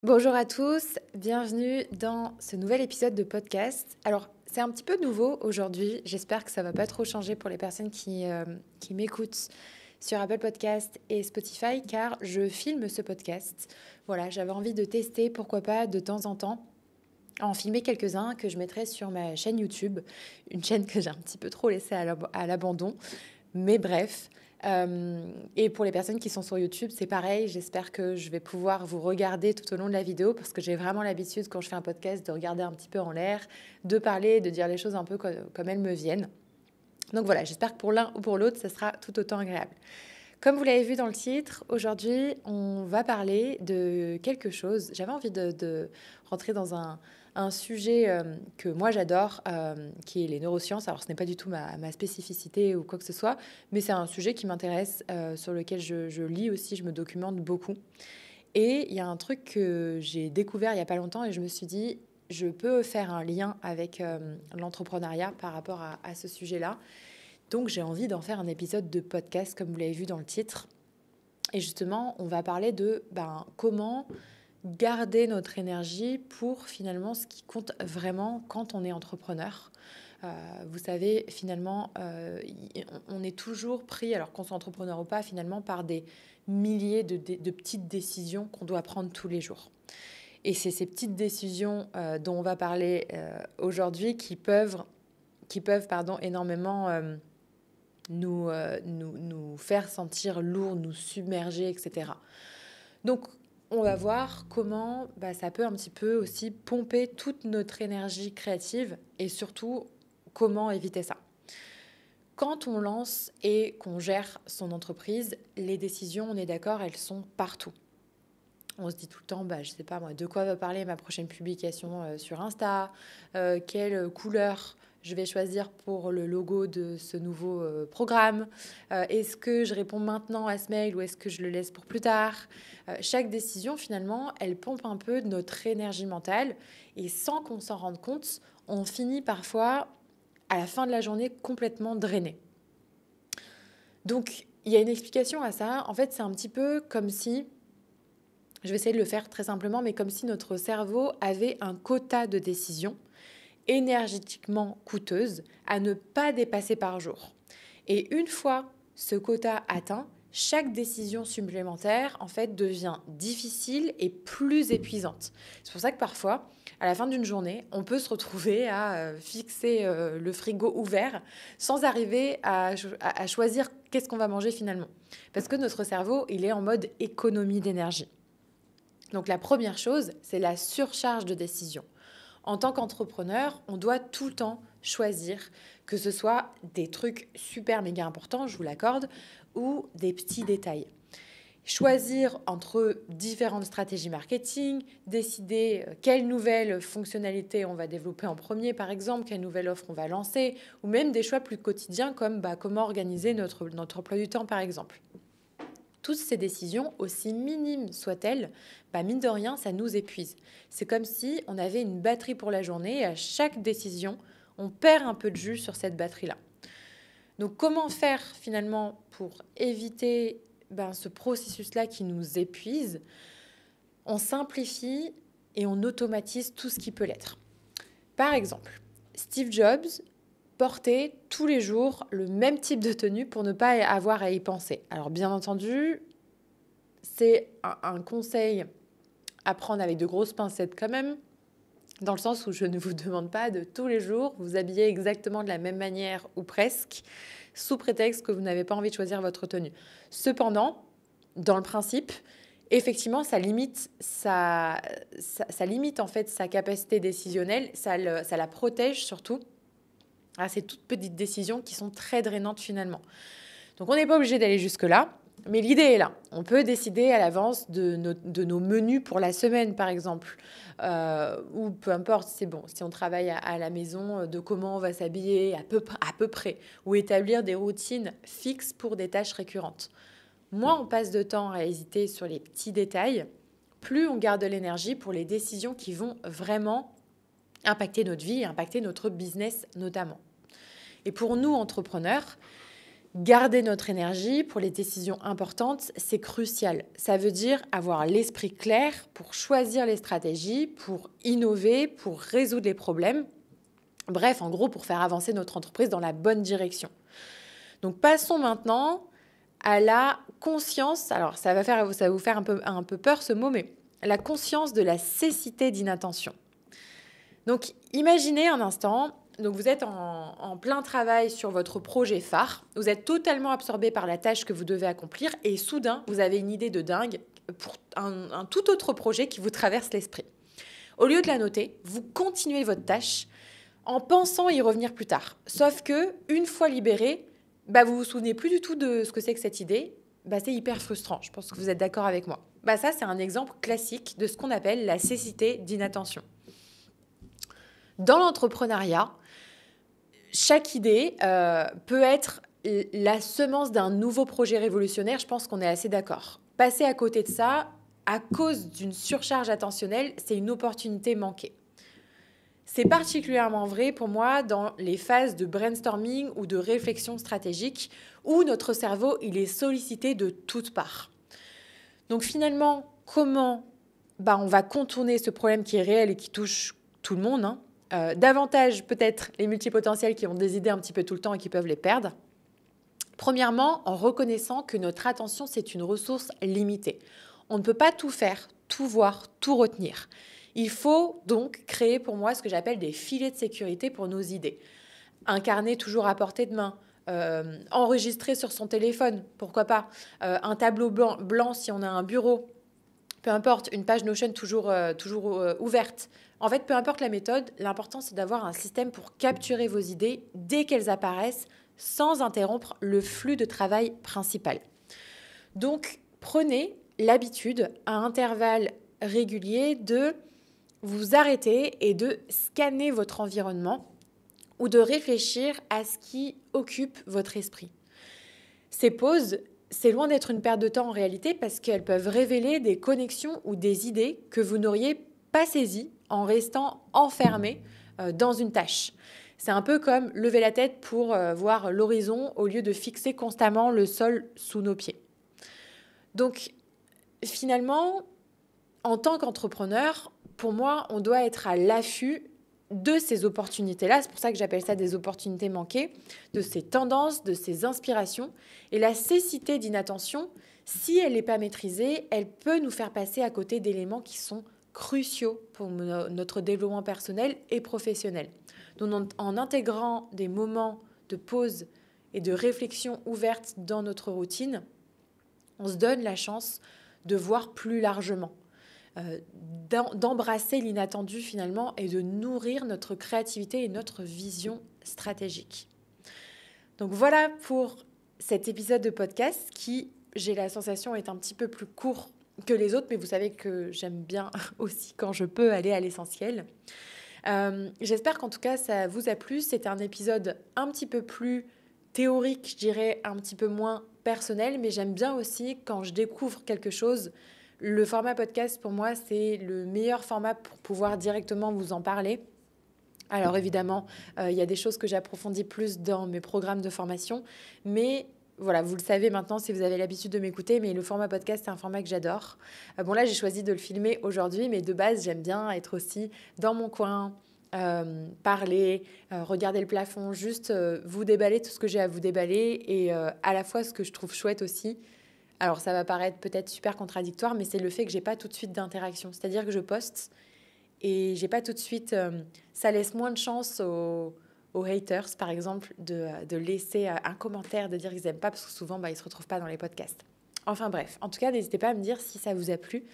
Bonjour à tous, bienvenue dans ce nouvel épisode de podcast. Alors, c'est un petit peu nouveau aujourd'hui, j'espère que ça va pas trop changer pour les personnes qui m'écoutent sur Apple Podcast et Spotify car je filme ce podcast. Voilà, j'avais envie de tester, pourquoi pas, de temps en temps, en filmer quelques-uns que je mettrai sur ma chaîne YouTube, une chaîne que j'ai un petit peu trop laissée à l'abandon. Mais bref, et pour les personnes qui sont sur YouTube, c'est pareil. J'espère que je vais pouvoir vous regarder tout au long de la vidéo parce que j'ai vraiment l'habitude, quand je fais un podcast, de regarder un petit peu en l'air, de parler, de dire les choses un peu comme elles me viennent. Donc voilà, j'espère que pour l'un ou pour l'autre, ça sera tout autant agréable. Comme vous l'avez vu dans le titre, aujourd'hui, on va parler de quelque chose. J'avais envie de rentrer dans un sujet que moi j'adore, qui est les neurosciences. Alors, ce n'est pas du tout ma spécificité ou quoi que ce soit, mais c'est un sujet qui m'intéresse, sur lequel je lis aussi, je me documente beaucoup. Et il y a un truc que j'ai découvert il n'y a pas longtemps et je me suis dit, je peux faire un lien avec l'entrepreneuriat par rapport à ce sujet-là. Donc j'ai envie d'en faire un épisode de podcast, comme vous l'avez vu dans le titre. Et justement, on va parler de comment garder notre énergie pour finalement ce qui compte vraiment quand on est entrepreneur. Vous savez, finalement, on est toujours pris, alors qu'on soit entrepreneur ou pas, finalement, par des milliers de petites décisions qu'on doit prendre tous les jours. Et c'est ces petites décisions dont on va parler aujourd'hui qui peuvent énormément nous faire sentir lourd, nous submerger, etc. Donc, on va voir comment ça peut un petit peu aussi pomper toute notre énergie créative et surtout comment éviter ça. Quand on lance et qu'on gère son entreprise, les décisions, on est d'accord, elles sont partout. On se dit tout le temps, je sais pas moi, de quoi va parler ma prochaine publication sur Insta, quelle couleur je vais choisir pour le logo de ce nouveau programme, est-ce que je réponds maintenant à ce mail ou est-ce que je le laisse pour plus tard. Chaque décision, finalement, elle pompe un peu de notre énergie mentale et sans qu'on s'en rende compte, on finit parfois à la fin de la journée complètement drainé. Donc, il y a une explication à ça. En fait, c'est un petit peu comme si, je vais essayer de le faire très simplement, mais comme si notre cerveau avait un quota de décisions énergétiquement coûteuses à ne pas dépasser par jour. Et une fois ce quota atteint, chaque décision supplémentaire en fait devient difficile et plus épuisante. C'est pour ça que parfois, à la fin d'une journée, on peut se retrouver à fixer le frigo ouvert sans arriver à choisir qu'est-ce qu'on va manger finalement. Parce que notre cerveau, il est en mode économie d'énergie. Donc la première chose, c'est la surcharge de décision. En tant qu'entrepreneur, on doit tout le temps choisir, que ce soit des trucs super méga importants, je vous l'accorde, ou des petits détails. Choisir entre différentes stratégies marketing, décider quelle nouvelle fonctionnalité on va développer en premier par exemple, quelle nouvelle offre on va lancer, ou même des choix plus quotidiens comme comment organiser notre emploi du temps par exemple. Toutes ces décisions, aussi minimes soient-elles, mine de rien, ça nous épuise. C'est comme si on avait une batterie pour la journée et à chaque décision, on perd un peu de jus sur cette batterie-là. Donc comment faire finalement pour éviter ce processus-là qui nous épuise? On simplifie et on automatise tout ce qui peut l'être. Par exemple, Steve Jobs portait tous les jours le même type de tenue pour ne pas avoir à y penser. Alors bien entendu, c'est un conseil à prendre avec de grosses pincettes quand même, dans le sens où je ne vous demande pas de tous les jours vous habiller exactement de la même manière ou presque, sous prétexte que vous n'avez pas envie de choisir votre tenue. Cependant, dans le principe, effectivement, ça limite en fait sa capacité décisionnelle, ça la protège surtout à ces toutes petites décisions qui sont très drainantes finalement. Donc on n'est pas obligé d'aller jusque-là, mais l'idée est là. On peut décider à l'avance de nos menus pour la semaine, par exemple, ou peu importe, c'est bon, si on travaille à la maison, de comment on va s'habiller à peu près, ou établir des routines fixes pour des tâches récurrentes. Moins on passe de temps à hésiter sur les petits détails, plus on garde de l'énergie pour les décisions qui vont vraiment impacter notre vie et impacter notre business notamment. Et pour nous, entrepreneurs, Garder notre énergie pour les décisions importantes, c'est crucial. Ça veut dire avoir l'esprit clair pour choisir les stratégies, pour innover, pour résoudre les problèmes. Bref, en gros, pour faire avancer notre entreprise dans la bonne direction. Donc, passons maintenant à la conscience. Alors, ça va vous faire un peu peur ce mot, mais la conscience de la cécité d'inattention. Donc, imaginez un instant, donc vous êtes en plein travail sur votre projet phare, vous êtes totalement absorbé par la tâche que vous devez accomplir et soudain, vous avez une idée de dingue pour un tout autre projet qui vous traverse l'esprit. Au lieu de la noter, vous continuez votre tâche en pensant y revenir plus tard. Sauf que, une fois libéré, vous vous souvenez plus du tout de ce que c'est que cette idée. C'est hyper frustrant. Je pense que vous êtes d'accord avec moi. Ça, c'est un exemple classique de ce qu'on appelle la cécité d'inattention. Dans l'entrepreneuriat, chaque idée peut être la semence d'un nouveau projet révolutionnaire. Je pense qu'on est assez d'accord. Passer à côté de ça, à cause d'une surcharge attentionnelle, c'est une opportunité manquée. C'est particulièrement vrai pour moi dans les phases de brainstorming ou de réflexion stratégique où notre cerveau il est sollicité de toutes parts. Donc finalement, comment on va contourner ce problème qui est réel et qui touche tout le monde, davantage peut-être les multipotentiels qui ont des idées un petit peu tout le temps et qui peuvent les perdre. Premièrement, en reconnaissant que notre attention, c'est une ressource limitée. On ne peut pas tout faire, tout voir, tout retenir. Il faut donc créer pour moi ce que j'appelle des filets de sécurité pour nos idées. Un carnet toujours à portée de main, enregistrer sur son téléphone, pourquoi pas, un tableau blanc si on a un bureau, peu importe, une page Notion toujours ouverte. En fait, peu importe la méthode, l'important c'est d'avoir un système pour capturer vos idées dès qu'elles apparaissent sans interrompre le flux de travail principal. Donc, prenez l'habitude à intervalles réguliers de vous arrêter et de scanner votre environnement ou de réfléchir à ce qui occupe votre esprit. Ces pauses, c'est loin d'être une perte de temps en réalité parce qu'elles peuvent révéler des connexions ou des idées que vous n'auriez pas saisies en restant enfermé dans une tâche. C'est un peu comme lever la tête pour voir l'horizon au lieu de fixer constamment le sol sous nos pieds. Donc, finalement, en tant qu'entrepreneur, pour moi, on doit être à l'affût de ces opportunités-là. C'est pour ça que j'appelle ça des opportunités manquées, de ces tendances, de ces inspirations. Et la cécité d'inattention, si elle n'est pas maîtrisée, elle peut nous faire passer à côté d'éléments qui sont cruciaux pour notre développement personnel et professionnel. Donc, en intégrant des moments de pause et de réflexion ouverte dans notre routine, on se donne la chance de voir plus largement, d'embrasser l'inattendu finalement et de nourrir notre créativité et notre vision stratégique. Donc voilà pour cet épisode de podcast qui, j'ai la sensation, est un petit peu plus court que les autres, mais vous savez que j'aime bien aussi quand je peux aller à l'essentiel. J'espère qu'en tout cas ça vous a plu. C'est un épisode un petit peu plus théorique, je dirais un petit peu moins personnel, mais j'aime bien aussi quand je découvre quelque chose. Le format podcast, pour moi, c'est le meilleur format pour pouvoir directement vous en parler. Alors évidemment, il y a des choses que j'approfondis plus dans mes programmes de formation, mais voilà, vous le savez maintenant si vous avez l'habitude de m'écouter, mais le format podcast, c'est un format que j'adore. Là, j'ai choisi de le filmer aujourd'hui, mais de base, j'aime bien être aussi dans mon coin, parler, regarder le plafond, juste vous déballer tout ce que j'ai à vous déballer et à la fois ce que je trouve chouette aussi. Alors, ça va paraître peut-être super contradictoire, mais c'est le fait que j'ai pas tout de suite d'interaction. C'est-à-dire que je poste et j'ai pas tout de suite... ça laisse moins de chance aux haters, par exemple, de laisser un commentaire, de dire qu'ils n'aiment pas, parce que souvent, ils ne se retrouvent pas dans les podcasts. Enfin bref, en tout cas, n'hésitez pas à me dire si ça vous a plu.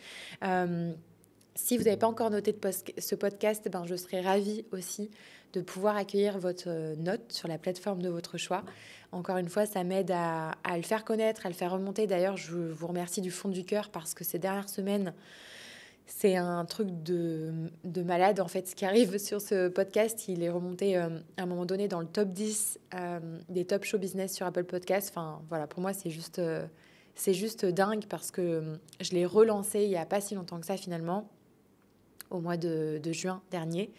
Si vous n'avez pas encore noté ce podcast, je serais ravie aussi de pouvoir accueillir votre note sur la plateforme de votre choix. Encore une fois, ça m'aide à le faire connaître, à le faire remonter. D'ailleurs, je vous remercie du fond du cœur parce que ces dernières semaines, c'est un truc de malade, en fait, ce qui arrive sur ce podcast. Il est remonté à un moment donné dans le top 10 des top show business sur Apple Podcasts. Enfin, voilà, pour moi, c'est juste dingue parce que je l'ai relancé il n'y a pas si longtemps que ça, finalement, au mois de juin dernier.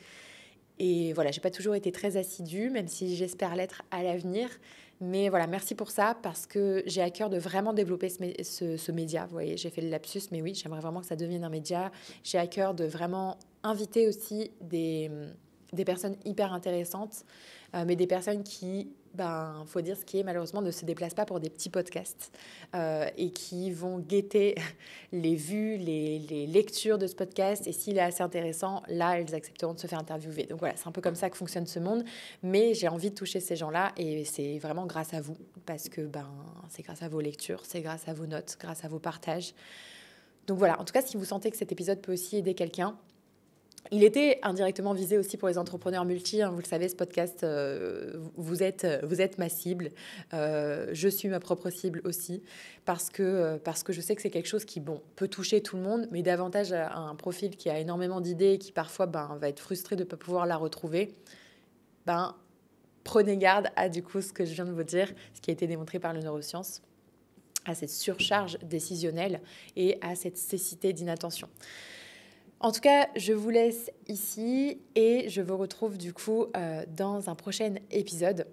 Et voilà, j'ai pas toujours été très assidue, même si j'espère l'être à l'avenir. Mais voilà, merci pour ça parce que j'ai à cœur de vraiment développer ce média. Vous voyez, j'ai fait le lapsus, mais oui, j'aimerais vraiment que ça devienne un média. J'ai à cœur de vraiment inviter aussi des personnes hyper intéressantes, mais des personnes qui, ben, faut dire ce qui est, malheureusement, ne se déplacent pas pour des petits podcasts et qui vont guetter les vues, les lectures de ce podcast. Et s'il est assez intéressant, là, elles accepteront de se faire interviewer. Donc voilà, c'est un peu comme ça que fonctionne ce monde. Mais j'ai envie de toucher ces gens-là et c'est vraiment grâce à vous parce que ben, c'est grâce à vos lectures, c'est grâce à vos notes, grâce à vos partages. Donc voilà, en tout cas, si vous sentez que cet épisode peut aussi aider quelqu'un, il était indirectement visé aussi pour les entrepreneurs multi. Hein, vous le savez, ce podcast, vous êtes ma cible. Je suis ma propre cible aussi parce que je sais que c'est quelque chose qui bon, peut toucher tout le monde, mais davantage à un profil qui a énormément d'idées et qui parfois ben, va être frustré de ne pas pouvoir la retrouver. Ben, prenez garde à du coup ce que je viens de vous dire, ce qui a été démontré par les neurosciences, à cette surcharge décisionnelle et à cette cécité d'inattention. En tout cas, je vous laisse ici et je vous retrouve du coup dans un prochain épisode.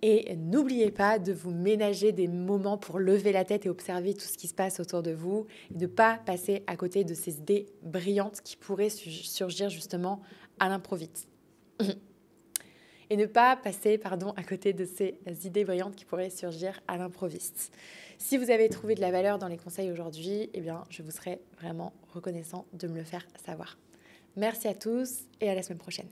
Et n'oubliez pas de vous ménager des moments pour lever la tête et observer tout ce qui se passe autour de vous et de ne pas passer à côté de ces idées brillantes qui pourraient surgir justement à l'improviste. Et ne pas passer à côté de ces idées brillantes qui pourraient surgir à l'improviste. Si vous avez trouvé de la valeur dans les conseils aujourd'hui, eh bien, je vous serais vraiment reconnaissant de me le faire savoir. Merci à tous et à la semaine prochaine.